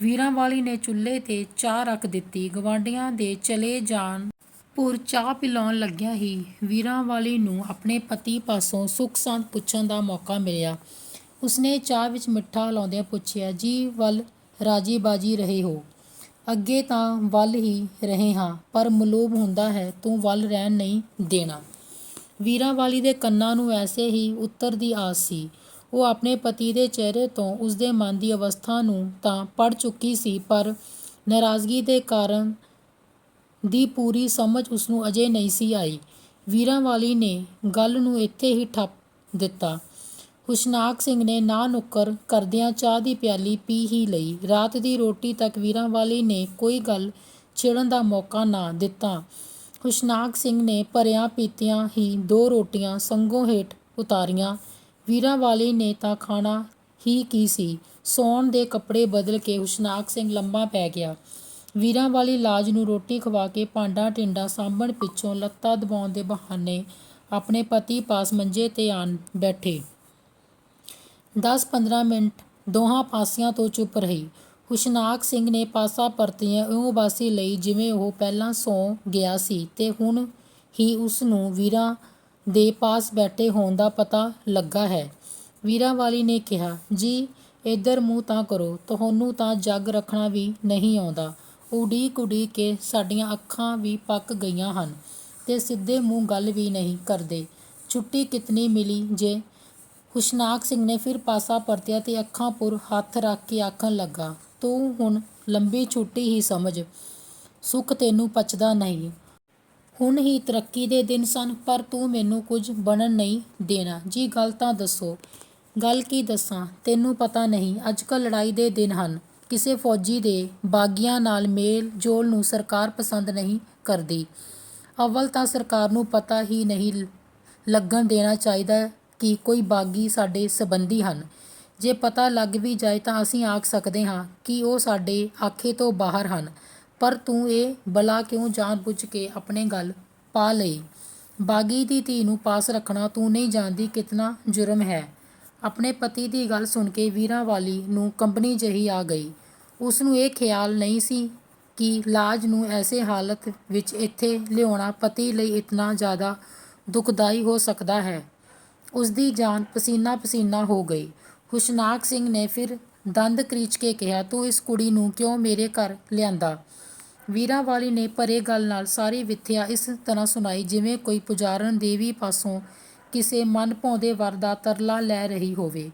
ਵੀਰਾਂ ਵਾਲੀ ਨੇ ਚੁੱਲ੍ਹੇ 'ਤੇ ਚਾਹ ਰੱਖ ਦਿੱਤੀ। ਗਵਾਂਢੀਆਂ ਦੇ ਚਲੇ ਜਾਣ ਪੁਰ ਚਾਹ ਪਿਲਾਉਣ ਲੱਗਿਆਂ ਹੀ ਵੀਰਾਂ ਵਾਲੀ ਨੂੰ ਆਪਣੇ ਪਤੀ ਪਾਸੋਂ ਸੁੱਖ ਸੰਤ ਪੁੱਛਣ ਦਾ ਮੌਕਾ ਮਿਲਿਆ। ਉਸਨੇ ਚਾਹ ਵਿੱਚ ਮਿੱਠਾ ਲਾਉਂਦਿਆਂ ਪੁੱਛਿਆ, ਜੀ ਵੱਲ ਰਾਜੀ ਬਾਜੀ ਰਹੇ ਹੋ? ਅੱਗੇ ਤਾਂ ਵੱਲ ਹੀ ਰਹੇ ਹਾਂ, ਪਰ ਮਲੂਮ ਹੁੰਦਾ ਹੈ ਤੂੰ ਵੱਲ ਰਹਿਣ ਨਹੀਂ ਦੇਣਾ। ਵੀਰਾਂ ਵਾਲੀ ਦੇ ਕੰਨਾਂ ਨੂੰ ਐਸੇ ਹੀ ਉੱਤਰ ਦੀ ਆਸ ਸੀ। ਉਹ ਆਪਣੇ ਪਤੀ ਦੇ ਚਿਹਰੇ ਤੋਂ ਉਸਦੇ ਮਨ ਦੀ ਅਵਸਥਾ ਨੂੰ ਤਾਂ ਪੜ੍ਹ ਚੁੱਕੀ ਸੀ, ਪਰ ਨਾਰਾਜ਼ਗੀ ਦੇ ਕਾਰਨ ਦੀ ਪੂਰੀ ਸਮਝ ਉਸਨੂੰ ਅਜੇ ਨਹੀਂ ਸੀ ਆਈ। ਵੀਰਾਂ ਵਾਲੀ ਨੇ ਗੱਲ ਨੂੰ ਇੱਥੇ ਹੀ ਠੱਪ ਦਿੱਤਾ। ਹੁਸ਼ਨਾਕ ਸਿੰਘ ਨੇ ਨਾਂਹ ਨੁੱਕਰ ਕਰਦਿਆਂ ਚਾਹ ਦੀ ਪਿਆਲੀ ਪੀ ਹੀ ਲਈ। ਰਾਤ ਦੀ ਰੋਟੀ ਤੱਕ ਵੀਰਾਂ ਵਾਲੀ ਨੇ ਕੋਈ ਗੱਲ ਛੇੜਨ ਦਾ ਮੌਕਾ ਨਾ ਦਿੱਤਾ। ਹੁਸ਼ਨਾਕ ਸਿੰਘ ਨੇ ਭਰਿਆਂ ਪੀਤਿਆਂ ਹੀ 2 ਰੋਟੀਆਂ ਸੰਘੋਂ ਹੇਠ ਉਤਾਰੀਆਂ। ਵੀਰਾਂ ਵਾਲੀ ਨੇ ਤਾਂ ਖਾਣਾ ਹੀ ਕੀ ਸੀ। ਸੌਣ ਦੇ ਕੱਪੜੇ ਬਦਲ ਕੇ ਹੁਸ਼ਨਾਕ ਸਿੰਘ ਲੰਮਾ ਪੈ ਗਿਆ। ਵੀਰਾਂ ਵਾਲੀ ਲਾਜ ਨੂੰ ਰੋਟੀ ਖਵਾ ਕੇ ਭਾਂਡਾ ਟਿੰਡਾ ਸਾਂਭਣ ਪਿੱਛੋਂ ਲੱਤਾਂ ਦਬਾਉਣ ਦੇ ਬਹਾਨੇ ਆਪਣੇ ਪਤੀ ਪਾਸ ਮੰਜੇ 'ਤੇ ਆਣ ਬੈਠੇ। 10-15 ਮਿੰਟ ਦੋਹਾਂ ਪਾਸਿਆਂ ਤੋਂ ਚੁੱਪ ਰਹੀ। ਹੁਸ਼ਨਾਕ ਸਿੰਘ ਨੇ ਪਾਸਾ ਪਰਤਦਿਆਂ ਇਉਂ ਉਬਾਸੀ ਲਈ ਜਿਵੇਂ ਉਹ ਪਹਿਲਾਂ ਸੌਂ ਗਿਆ ਸੀ ਤੇ ਹੁਣ ਹੀ ਉਸ ਨੂੰ ਵੀਰਾਂ ਦੇ ਪਾਸ ਬੈਠੇ ਹੋਣ ਦਾ ਪਤਾ ਲੱਗਾ ਹੈ। ਵੀਰਾਂ ਵਾਲੀ ਨੇ ਕਿਹਾ, ਜੀ ਇੱਧਰ ਮੂੰਹ ਤਾਂ ਕਰੋ, ਤੁਹਾਨੂੰ ਤਾਂ ਜੱਗ ਰੱਖਣਾ ਵੀ ਨਹੀਂ ਆਉਂਦਾ। ਉਡੀਕ ਉਡੀਕ ਕੇ ਸਾਡੀਆਂ ਅੱਖਾਂ ਵੀ ਪੱਕ ਗਈਆਂ ਹਨ ਤੇ ਸਿੱਧੇ ਮੂੰਹ ਗੱਲ ਵੀ ਨਹੀਂ ਕਰਦੇ। ਛੁੱਟੀ ਕਿਤਨੀ ਮਿਲੀ ਜੇ? ਹੁਸ਼ਨਾਕ ਸਿੰਘ ਨੇ ਫਿਰ ਪਾਸਾ ਪਰਤਿਆ ਤੇ ਅੱਖਾਂ ਪੁਰ ਹੱਥ ਰੱਖ ਕੇ ਆਖਣ ਲੱਗਾ, ਤੂੰ ਹੁਣ ਲੰਬੀ ਛੁੱਟੀ ਹੀ ਸਮਝ। ਸੁੱਖ ਤੈਨੂੰ ਪਚਦਾ ਨਹੀਂ। ਹੁਣ ਹੀ ਤਰੱਕੀ ਦੇ ਦਿਨ ਸਨ, ਪਰ ਤੂੰ ਮੈਨੂੰ ਕੁਝ ਬਣਨ ਨਹੀਂ ਦੇਣਾ। ਜੀ ਗੱਲ ਤਾਂ ਦੱਸੋ। ਗੱਲ ਕੀ ਦੱਸਾਂ, ਤੈਨੂੰ ਪਤਾ ਨਹੀਂ ਅੱਜ-ਕੱਲ੍ਹ ਲੜਾਈ ਦੇ ਦਿਨ ਹਨ। ਕਿਸੇ ਫੌਜੀ ਦੇ ਬਾਗੀਆਂ ਨਾਲ ਮੇਲ ਜੋਲ ਨੂੰ ਸਰਕਾਰ ਪਸੰਦ ਨਹੀਂ ਕਰਦੀ। ਅੱਵਲ ਤਾਂ ਸਰਕਾਰ ਨੂੰ ਪਤਾ ਹੀ ਨਹੀਂ ਲੱਗਣ ਦੇਣਾ ਚਾਹੀਦਾ ਕਿ ਕੋਈ ਬਾਗੀ ਸਾਡੇ ਸੰਬੰਧੀ ਹਨ। ਜੇ ਪਤਾ ਲੱਗ ਵੀ ਜਾਏ ਤਾਂ ਅਸੀਂ ਆਖ ਸਕਦੇ ਹਾਂ ਕਿ ਉਹ ਸਾਡੇ ਆਖੇ ਤੋਂ ਬਾਹਰ ਹਨ। ਪਰ ਤੂੰ ਇਹ ਬਲਾ ਕਿਉਂ ਜਾਣ ਬੁੱਝ ਕੇ ਆਪਣੇ ਗਲ ਪਾ ਲਈ? ਬਾਗੀ ਦੀ ਧੀ ਨੂੰ ਪਾਸ ਰੱਖਣਾ ਤੂੰ ਨਹੀਂ ਜਾਣਦੀ ਕਿਤਨਾ ਜੁਰਮ ਹੈ। ਆਪਣੇ ਪਤੀ ਦੀ ਗੱਲ ਸੁਣ ਕੇ ਵੀਰਾਂ ਵਾਲੀ ਨੂੰ ਕੰਬਣੀ ਜਿਹੀ ਆ ਗਈ। ਉਸ ਨੂੰ ਇਹ ਖਿਆਲ ਨਹੀਂ ਸੀ ਕਿ ਲਾਜ ਨੂੰ ਐਸੇ ਹਾਲਤ ਵਿੱਚ ਇੱਥੇ ਲਿਆਉਣਾ ਪਤੀ ਲਈ ਇਤਨਾ ਜ਼ਿਆਦਾ ਦੁਖਦਾਈ ਹੋ ਸਕਦਾ ਹੈ। ਉਸ ਦੀ ਜਾਨ ਪਸੀਨਾ ਪਸੀਨਾ ਹੋ ਗਈ। ਹੁਸ਼ਨਾਕ ਸਿੰਘ ਨੇ ਫਿਰ ਦੰਦ ਕਰੀਚ ਕੇ ਕਿਹਾ, ਤੂੰ ਇਸ ਕੁੜੀ ਨੂੰ ਕਿਉਂ ਮੇਰੇ ਘਰ ਲਿਆਂਦਾ? ਵੀਰਾਂ ਵਾਲੀ ਨੇ ਭਰੇ ਗਲ ਨਾਲ ਸਾਰੀ ਵਿਥਿਆ ਇਸ ਤਰ੍ਹਾਂ ਸੁਣਾਈ ਜਿਵੇਂ ਕੋਈ ਪੁਜਾਰਨ ਦੇਵੀ ਪਾਸੋਂ ਕਿਸੇ ਮਨ ਭਾਉਂਦੇ ਵਰ ਦਾ ਤਰਲਾ ਲੈ ਰਹੀ ਹੋਵੇ।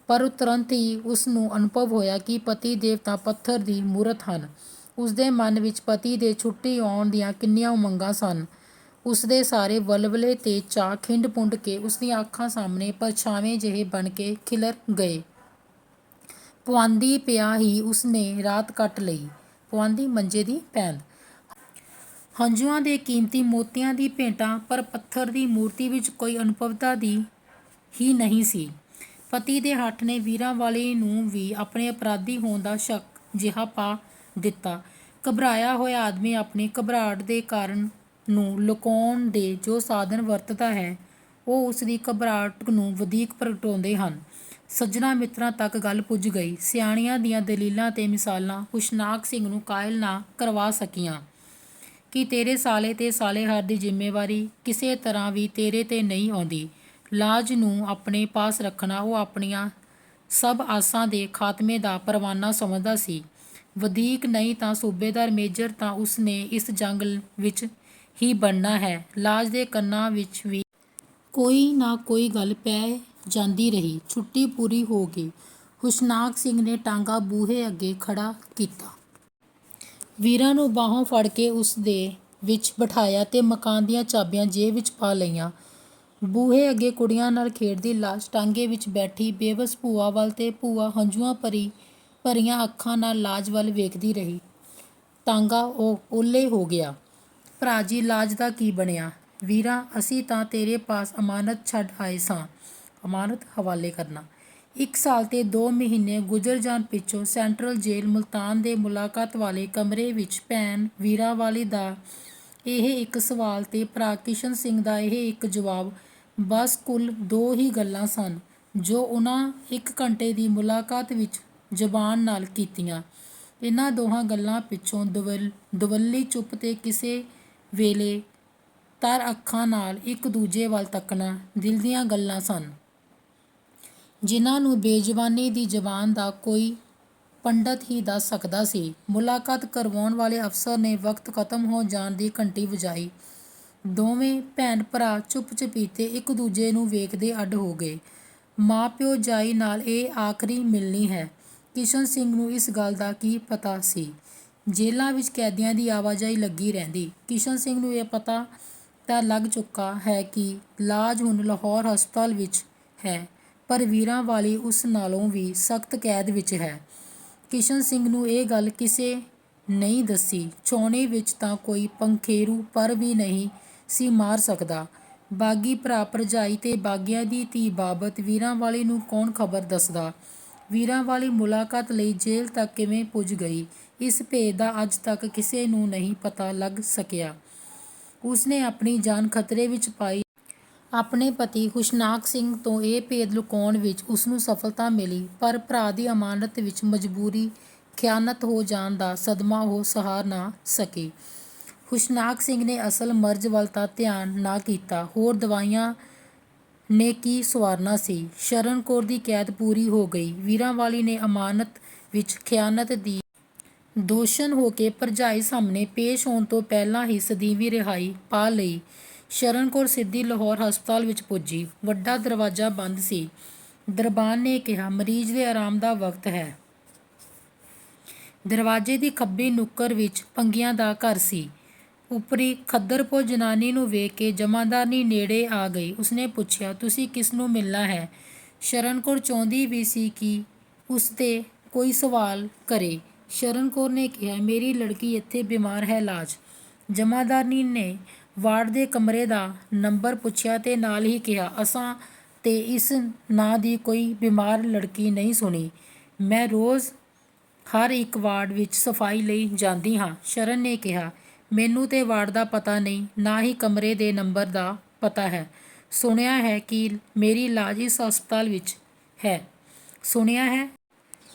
ਪਰ ਤੁਰੰਤ ਹੀ ਉਸ ਨੂੰ ਅਨੁਭਵ ਹੋਇਆ ਕਿ ਪਤੀ ਦੇਵਤਾ ਪੱਥਰ ਦੀ ਮੂਰਤ ਹਨ। ਉਸਦੇ ਮਨ ਵਿੱਚ ਪਤੀ ਦੇ ਛੁੱਟੀ ਆਉਣ ਦੀਆਂ ਕਿੰਨੀਆਂ ਉਮੰਗਾਂ ਸਨ। ਉਸਦੇ ਸਾਰੇ ਵਲਵਲੇ ਤੇ ਚਾਅ ਖਿੰਡ ਪੁੰਡ ਕੇ ਉਸਦੀਆਂ ਅੱਖਾਂ ਸਾਹਮਣੇ ਪਰਛਾਵੇਂ ਜਿਹੇ ਬਣ ਕੇ ਖਿਲਰ ਗਏ। ਪੁਆਂਦੀ ਪਿਆ ਹੀ ਉਸਨੇ ਰਾਤ ਕੱਟ ਲਈ। ਪੁਆਂਦੀ ਮੰਜੇ ਦੀ ਪੈਂਦ, ਹੰਝੂਆਂ ਦੇ ਕੀਮਤੀ ਮੋਤੀਆਂ ਦੀ ਭੇਟਾਂ, ਪਰ ਪੱਥਰ ਦੀ ਮੂਰਤੀ ਵਿੱਚ ਕੋਈ ਅਨੁਭਵਤਾ ਦੀ ਹੀ ਨਹੀਂ ਸੀ। ਪਤੀ ਦੇ ਹੱਠ ਨੇ ਵੀਰਾਂ ਵਾਲੀ ਨੂੰ ਵੀ ਆਪਣੇ ਅਪਰਾਧੀ ਹੋਣ ਦਾ ਸ਼ੱਕ ਜਿਹਾ ਪਾ ਦਿੱਤਾ। ਘਬਰਾਇਆ ਹੋਇਆ ਆਦਮੀ ਆਪਣੀ ਘਬਰਾਹਟ ਦੇ ਕਾਰਨ ਨੂੰ ਲੁਕਾਉਣ ਦੇ ਜੋ ਸਾਧਨ ਵਰਤਦਾ ਹੈ, ਉਹ ਉਸਦੀ ਘਬਰਾਹਟ ਨੂੰ ਵਧੀਕ ਪ੍ਰਗਟਾਉਂਦੇ ਹਨ। ਸੱਜਣਾਂ ਮਿੱਤਰਾਂ ਤੱਕ ਗੱਲ ਪੁੱਜ ਗਈ। ਸਿਆਣਿਆਂ ਦੀਆਂ ਦਲੀਲਾਂ ਤੇ ਮਿਸਾਲਾਂ ਹੁਸ਼ਨਾਕ ਸਿੰਘ ਨੂੰ ਕਾਇਲ ਨਾ ਕਰਵਾ ਸਕੀਆਂ ਕਿ ਤੇਰੇ ਸਾਲੇ ਤੇ ਸਾਲੇਹਾਰ ਦੀ ਜ਼ਿੰਮੇਵਾਰੀ ਕਿਸੇ ਤਰ੍ਹਾਂ ਵੀ ਤੇਰੇ ਤੇ ਨਹੀਂ ਆਉਂਦੀ। ਲਾਜ ਨੂੰ ਆਪਣੇ ਪਾਸ ਰੱਖਣਾ ਉਹ ਆਪਣੀਆਂ ਸਭ ਆਸਾਂ ਦੇ ਖਾਤਮੇ ਦਾ ਪਰਵਾਨਾ ਸਮਝਦਾ ਸੀ। ਵਧੀਕ ਨਹੀਂ ਤਾਂ ਸੂਬੇਦਾਰ ਮੇਜਰ ਤਾਂ ਉਸਨੇ ਇਸ ਜੰਗ ਵਿੱਚ ਹੀ ਬਣਨਾ ਹੈ। ਲਾਜ ਦੇ ਕੰਨਾਂ ਵਿੱਚ ਵੀ ਕੋਈ ਨਾ ਕੋਈ ਗੱਲ ਪੈ ਜਾਂਦੀ ਰਹੀ। ਛੁੱਟੀ ਪੂਰੀ ਹੋ ਗਈ। ਹੁਸ਼ਨਾਕ ਸਿੰਘ ਨੇ ਟਾਂਗਾ ਬੂਹੇ ਅੱਗੇ ਖੜਾ ਕੀਤਾ। ਵੀਰਾਂ ਨੂੰ ਬਾਹੋਂ ਫੜ ਕੇ ਉਸ ਦੇ ਵਿੱਚ ਬਿਠਾਇਆ ਤੇ ਮਕਾਨ ਦੀਆਂ ਚਾਬੀਆਂ ਜੇਬ ਵਿੱਚ ਪਾ ਲਈਆਂ। ਬੂਹੇ ਅੱਗੇ ਕੁੜੀਆਂ ਨਾਲ ਖੇਡਦੀ ਲਾਜ ਟਾਂਗੇ ਵਿੱਚ ਬੈਠੀ ਬੇਵੱਸ ਭੂਆ ਵੱਲ ਤੇ ਭੂਆ ਹੰਝੂਆਂ ਭਰੀਆਂ ਅੱਖਾਂ ਨਾਲ ਲਾਜ ਵੱਲ ਵੇਖਦੀ ਰਹੀ। ਟਾਂਗਾ ਓਹਲੇ ਹੋ ਗਿਆ। ਭਰਾ ਜੀ, ਲਾਜ ਦਾ ਕੀ ਬਣਿਆ? ਵੀਰਾਂ, ਅਸੀਂ ਤਾਂ ਤੇਰੇ ਪਾਸ ਅਮਾਨਤ ਛੱਡ ਆਏ ਸਾਂ। ਅਮਾਨਤ ਹਵਾਲੇ ਕਰਨਾ। 1 ਸਾਲ ਤੇ 2 ਮਹੀਨੇ ਗੁਜ਼ਰ ਜਾਣ ਪਿੱਛੋਂ ਸੈਂਟਰਲ ਜੇਲ੍ਹ ਮੁਲਤਾਨ ਦੇ ਮੁਲਾਕਾਤ ਵਾਲੇ ਕਮਰੇ ਵਿੱਚ ਭੈਣ ਵੀਰਾਂ ਵਾਲੀ ਦਾ ਇਹ ਇੱਕ ਸਵਾਲ ਤੇ ਭਰਾ ਕਿਸ਼ਨ ਸਿੰਘ ਦਾ ਇਹ ਇੱਕ ਜਵਾਬ, ਬਸ ਕੁੱਲ 2 ਹੀ ਗੱਲਾਂ ਸਨ ਜੋ ਉਹਨਾਂ 1 ਘੰਟੇ ਦੀ ਮੁਲਾਕਾਤ ਵਿੱਚ ਜ਼ਬਾਨ ਨਾਲ ਕੀਤੀਆਂ। ਇਹਨਾਂ ਦੋਹਾਂ ਗੱਲਾਂ ਪਿੱਛੋਂ ਦੁਵੱਲੀ ਚੁੱਪ ਤੇ ਕਿਸੇ ਵੇਲੇ ਤਰ ਅੱਖਾਂ ਨਾਲ ਇੱਕ ਦੂਜੇ ਵੱਲ ਤੱਕਣਾ ਦਿਲ ਦੀਆਂ ਗੱਲਾਂ ਸਨ, ਜਿਨ੍ਹਾਂ ਨੂੰ ਬੇਜ਼ੁਬਾਨੀ ਦੀ ਜ਼ਬਾਨ ਦਾ ਕੋਈ ਪੰਡਤ ਹੀ ਦੱਸ ਸਕਦਾ ਸੀ। ਮੁਲਾਕਾਤ ਕਰਵਾਉਣ ਵਾਲੇ ਅਫਸਰ ਨੇ ਵਕਤ ਖਤਮ ਹੋ ਜਾਣ ਦੀ ਘੰਟੀ ਵਜਾਈ। ਦੋਵੇਂ ਭੈਣ ਭਰਾ ਚੁੱਪ ਚਪੀਤੇ ਇੱਕ ਦੂਜੇ ਨੂੰ ਵੇਖਦੇ ਅੱਡ ਹੋ ਗਏ। ਮਾਂ ਪਿਓ ਜਾਈ ਨਾਲ ਇਹ ਆਖਰੀ ਮਿਲਣੀ ਹੈ। ਕਿਸ਼ਨ ਸਿੰਘ ਨੂੰ ਇਸ ਗੱਲ ਦਾ ਕੀ ਪਤਾ ਸੀ? ਜੇਲ੍ਹਾਂ ਵਿੱਚ ਕੈਦੀਆਂ ਦੀ ਆਵਾਜਾਈ ਲੱਗੀ ਰਹਿੰਦੀ। ਕਿਸ਼ਨ ਸਿੰਘ ਨੂੰ ਇਹ ਪਤਾ ਤਾਂ ਲੱਗ ਚੁੱਕਾ ਹੈ ਕਿ ਲਾਜ ਹੁਣ ਲਾਹੌਰ ਹਸਪਤਾਲ ਵਿੱਚ ਹੈ, ਪਰ ਵੀਰਾਂ ਵਾਲੀ ਉਸ ਨਾਲੋਂ ਵੀ ਸਖਤ ਕੈਦ ਵਿੱਚ ਹੈ। ਕਿਸ਼ਨ ਸਿੰਘ ਨੂੰ ਇਹ ਗੱਲ ਕਿਸੇ ਨਹੀਂ ਦੱਸੀ। ਛਾਉਣੀ ਵਿੱਚ ਤਾਂ ਕੋਈ ਪੰਖੇਰੂ ਪਰ ਵੀ ਨਹੀਂ ਸੀ ਮਾਰ ਸਕਦਾ। ਬਾਗੀ ਭਰਾ ਭਰਜਾਈ ਤੇ ਬਾਗੀਆਂ ਦੀ ਧੀ ਬਾਬਤ ਵੀਰਾਂ ਵਾਲੀ ਨੂੰ ਕੌਣ ਖਬਰ ਦੱਸਦਾ? ਵੀਰਾਂ ਵਾਲੀ ਮੁਲਾਕਾਤ ਲਈ ਜੇਲ੍ਹ ਤੱਕ ਕਿਵੇਂ ਪੁੱਜ ਗਈ, ਇਸ ਭੇਦ ਦਾ ਅੱਜ ਤੱਕ ਕਿਸੇ ਨੂੰ ਨਹੀਂ ਪਤਾ ਲੱਗ ਸਕਿਆ। ਉਸਨੇ ਆਪਣੀ ਜਾਨ ਖਤਰੇ ਵਿੱਚ ਪਾਈ। ਆਪਣੇ ਪਤੀ ਹੁਸ਼ਨਾਕ ਸਿੰਘ ਤੋਂ ਇਹ ਭੇਦ ਲੁਕਾਉਣ ਵਿੱਚ ਉਸਨੂੰ ਸਫਲਤਾ ਮਿਲੀ, ਪਰ ਭਰਾ ਦੀ ਅਮਾਨਤ ਵਿੱਚ ਮਜਬੂਰੀ ਖਿਆਨਤ ਹੋ ਜਾਣ ਦਾ ਸਦਮਾ ਉਹ ਸਹਾਰ ਨਾ ਸਕੀ। ਹੁਸ਼ਨਾਕ ਸਿੰਘ ਨੇ ਅਸਲ ਮਰਜ਼ ਵੱਲ ਤਾਂ ਧਿਆਨ ਨਾ ਕੀਤਾ। ਹੋਰ ਦਵਾਈਆਂ ਨੇ ਕੀ ਸੁਆਰਨਾ ਸੀ? ਸ਼ਰਨ ਕੌਰ ਦੀ ਕੈਦ ਪੂਰੀ ਹੋ ਗਈ। ਵੀਰਾਂ ਵਾਲੀ ਨੇ ਅਮਾਨਤ ਵਿੱਚ ਖਿਆਨਤ ਦੀ ਦੋਸ਼ਣ ਹੋ ਕੇ ਭਰਜਾਈ ਸਾਹਮਣੇ ਪੇਸ਼ ਹੋਣ ਤੋਂ ਪਹਿਲਾਂ ਹੀ ਸਦੀਵੀ ਰਿਹਾਈ ਪਾ ਲਈ। ਸ਼ਰਨ ਕੌਰ ਸਿੱਧੀ ਲਾਹੌਰ ਹਸਪਤਾਲ ਵਿੱਚ ਪੁੱਜੀ। ਵੱਡਾ ਦਰਵਾਜ਼ਾ ਬੰਦ ਸੀ। ਦਰਬਾਨ ਨੇ ਕਿਹਾ, ਮਰੀਜ਼ ਦੇ ਆਰਾਮ ਦਾ ਵਕਤ ਹੈ। ਦਰਵਾਜ਼ੇ ਦੀ ਖੱਬੀ ਨੁੱਕਰ ਵਿੱਚ ਭੰਗੀਆਂ ਦਾ ਘਰ ਸੀ। ਉੱਪਰੀ ਖੱਦਰਪੋਸ਼ ਜਨਾਨੀ ਨੂੰ ਵੇਖ ਕੇ ਜਮਾਦਾਰਨੀ ਨੇੜੇ ਆ ਗਈ। ਉਸਨੇ ਪੁੱਛਿਆ, ਤੁਸੀਂ ਕਿਸ ਨੂੰ ਮਿਲਣਾ ਹੈ? ਸ਼ਰਨ ਕੌਰ ਚਾਹੁੰਦੀ ਵੀ ਸੀ ਕਿ ਉਸ ਤੇ ਕੋਈ ਸਵਾਲ ਕਰੇ। ਸ਼ਰਨ ਕੌਰ ਨੇ ਕਿਹਾ, ਮੇਰੀ ਲੜਕੀ ਇੱਥੇ ਬਿਮਾਰ ਹੈ। ਲਾਜ ਜਮਾਦਾਰਨੀ ਨੇ ਵਾਰਡ ਦੇ ਕਮਰੇ ਦਾ ਨੰਬਰ ਪੁੱਛਿਆ ਤੇ ਨਾਲ ਹੀ ਕਿਹਾ, ਅਸਾਂ ਤੇ ਇਸ ਨਾਂ ਦੀ ਕੋਈ ਬਿਮਾਰ ਲੜਕੀ ਨਹੀਂ ਸੁਣੀ। ਮੈਂ ਰੋਜ਼ ਹਰ ਇੱਕ ਵਾਰਡ ਵਿੱਚ ਸਫਾਈ ਲਈ ਜਾਂਦੀ ਹਾਂ। ਸ਼ਰਨ ਨੇ ਕਿਹਾ, ਮੈਨੂੰ ਤੇ ਵਾਰਡ ਦਾ ਪਤਾ ਨਹੀਂ, ਨਾ ਹੀ ਕਮਰੇ ਦੇ ਨੰਬਰ ਦਾ ਪਤਾ ਹੈ। ਸੁਣਿਆ ਹੈ ਕਿ ਮੇਰੀ ਲਾਜ ਇਸ ਹਸਪਤਾਲ ਵਿੱਚ ਹੈ, ਸੁਣਿਆ ਹੈ?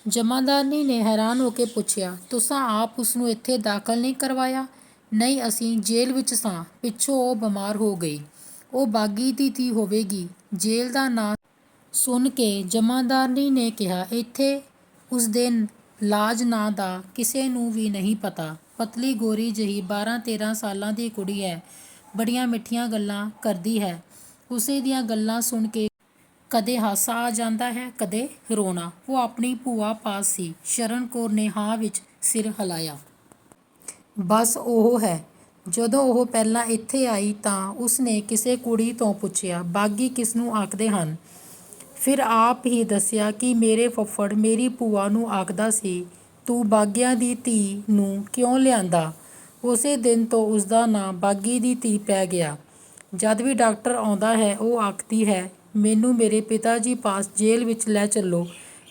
ਜਮਾਦਾਰਨੀ ਨੇ ਹੈਰਾਨ ਹੋ ਕੇ ਪੁੱਛਿਆ। ਤੁਸਾਂ ਆਪ ਉਸਨੂੰ ਇੱਥੇ ਦਾਖਲ ਨਹੀਂ ਕਰਵਾਇਆ? ਨਹੀਂ, ਅਸੀਂ ਜੇਲ੍ਹ ਵਿੱਚ ਸਾਂ, ਪਿੱਛੋਂ ਉਹ ਬਿਮਾਰ ਹੋ ਗਈ। ਉਹ ਬਾਗੀ ਦੀ ਧੀ ਹੋਵੇਗੀ। ਜੇਲ੍ਹ ਦਾ ਨਾਂ ਸੁਣ ਕੇ ਜਮਾਦਾਰਨੀ ਨੇ ਕਿਹਾ, ਇੱਥੇ ਉਸਦੇ ਲਾਜ ਨਾਂ ਦਾ ਕਿਸੇ ਨੂੰ ਵੀ ਨਹੀਂ ਪਤਾ। ਪਤਲੀ ਗੋਰੀ ਜਿਹੀ 12-13 ਸਾਲਾਂ ਦੀ ਕੁੜੀ ਹੈ, ਬੜੀਆਂ ਮਿੱਠੀਆਂ ਗੱਲਾਂ ਕਰਦੀ ਹੈ। ਉਸੇ ਦੀਆਂ ਗੱਲਾਂ ਸੁਣ ਕੇ ਕਦੇ ਹਾਸਾ ਆ ਜਾਂਦਾ ਹੈ, ਕਦੇ ਰੋਣਾ। ਉਹ ਆਪਣੀ ਭੂਆ ਪਾਸ ਸੀ। ਸ਼ਰਨ ਕੌਰ ਨੇ ਹਾਂ ਵਿੱਚ ਸਿਰ ਹਿਲਾਇਆ। ਬਸ ਉਹ ਹੈ। ਜਦੋਂ ਉਹ ਪਹਿਲਾਂ ਇੱਥੇ ਆਈ ਤਾਂ ਉਸਨੇ ਕਿਸੇ ਕੁੜੀ ਤੋਂ ਪੁੱਛਿਆ, ਬਾਗੀ ਕਿਸਨੂੰ ਆਖਦੇ ਹਨ? ਫਿਰ ਆਪ ਹੀ ਦੱਸਿਆ ਕਿ ਮੇਰੇ ਫੁੱਫੜ ਮੇਰੀ ਭੂਆ ਨੂੰ ਆਖਦਾ ਸੀ, ਤੂੰ ਬਾਗਿਆਂ ਦੀ ਧੀ ਨੂੰ ਕਿਉਂ ਲਿਆਂਦਾ? ਉਸੇ ਦਿਨ ਤੋਂ ਉਸਦਾ ਨਾਂ ਬਾਗੀ ਦੀ ਧੀ ਪੈ ਗਿਆ। ਜਦ ਵੀ ਡਾਕਟਰ ਆਉਂਦਾ ਹੈ, ਉਹ ਆਖਦੀ ਹੈ, ਮੈਨੂੰ ਮੇਰੇ ਪਿਤਾ ਜੀ ਪਾਸ ਜੇਲ੍ਹ ਵਿੱਚ ਲੈ ਚੱਲੋ।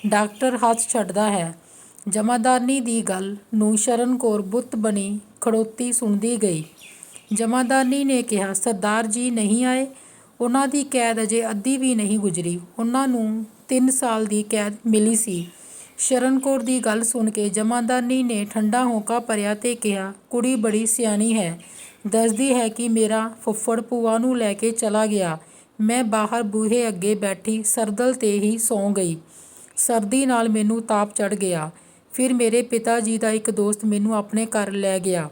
ਡਾਕਟਰ ਹੱਥ ਛੱਡਦਾ ਹੈ। ਜਮਾਦਾਰਨੀ ਦੀ ਗੱਲ ਨੂੰ ਸ਼ਰਨ ਕੌਰ ਬੁੱਤ ਬਣੀ ਖੜੋਤੀ ਸੁਣਦੀ ਗਈ। ਜਮਾਦਾਰਨੀ ਨੇ ਕਿਹਾ, ਸਰਦਾਰ ਜੀ ਨਹੀਂ ਆਏ? ਉਹਨਾਂ ਦੀ ਕੈਦ ਅਜੇ ਅੱਧੀ ਵੀ ਨਹੀਂ ਗੁਜ਼ਰੀ। ਉਹਨਾਂ ਨੂੰ 3 ਸਾਲ ਦੀ ਕੈਦ ਮਿਲੀ ਸੀ। ਸ਼ਰਨ ਕੌਰ ਦੀ ਗੱਲ ਸੁਣ ਕੇ ਜਮਾਦਾਰਨੀ ਨੇ ਠੰਡਾ ਹੌਂਕਾ ਭਰਿਆ ਤੇ ਕਿਹਾ, ਕੁੜੀ ਬੜੀ ਸਿਆਣੀ ਹੈ। ਦੱਸਦੀ ਹੈ ਕਿ ਮੇਰਾ ਫੁੱਫੜ ਭੂਆ ਨੂੰ ਲੈ ਕੇ ਚਲਾ ਗਿਆ। ਮੈਂ ਬਾਹਰ ਬੂਹੇ ਅੱਗੇ ਬੈਠੀ ਸਰਦਲ ਤੇ ਹੀ ਸੌਂ ਗਈ। ਸਰਦੀ ਨਾਲ ਮੈਨੂੰ ਤਾਪ ਚੜ੍ਹ ਗਿਆ। ਫਿਰ ਮੇਰੇ ਪਿਤਾ ਜੀ ਦਾ ਇੱਕ ਦੋਸਤ ਮੈਨੂੰ ਆਪਣੇ ਘਰ ਲੈ ਗਿਆ।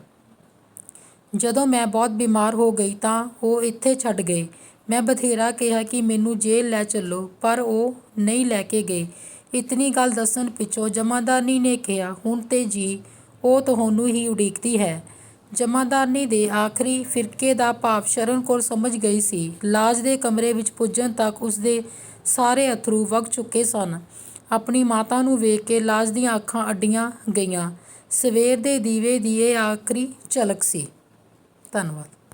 ਜਦੋਂ ਮੈਂ ਬਹੁਤ ਬਿਮਾਰ ਹੋ ਗਈ ਤਾਂ ਉਹ ਇੱਥੇ ਛੱਡ ਗਏ। ਮੈਂ ਬਥੇਰਾ ਕਿਹਾ ਕਿ ਮੈਨੂੰ ਜੇਲ੍ਹ ਲੈ ਚੱਲੋ, ਪਰ ਉਹ ਨਹੀਂ ਲੈ ਕੇ ਗਏ। ਇਤਨੀ ਗੱਲ ਦੱਸਣ ਪਿੱਛੋਂ ਜਮਾਦਾਰਨੀ ਨੇ ਕਿਹਾ, ਹੁਣ ਤੇ ਜੀ ਉਹ ਤੁਹਾਨੂੰ ਹੀ ਉਡੀਕਦੀ ਹੈ। ਜਮਾਦਾਰਨੀ ਦੇ ਆਖਰੀ ਫਿਰਕੇ ਦਾ ਭਾਵ ਸ਼ਰਨ ਕੌਰ ਸਮਝ ਗਈ ਸੀ। ਲਾਜ ਦੇ ਕਮਰੇ ਵਿੱਚ ਪੁੱਜਣ ਤੱਕ ਉਸਦੇ ਸਾਰੇ ਅੱਥਰੂ ਵਗ ਚੁੱਕੇ ਸਨ। ਆਪਣੀ ਮਾਤਾ ਨੂੰ ਵੇਖ ਕੇ ਲਾਜ ਦੀਆਂ ਅੱਖਾਂ ਅੱਡੀਆਂ ਗਈਆਂ। ਸਵੇਰ ਦੇ ਦੀਵੇ ਦੀ ਇਹ ਆਖਰੀ ਝਲਕ ਸੀ। ਧੰਨਵਾਦ।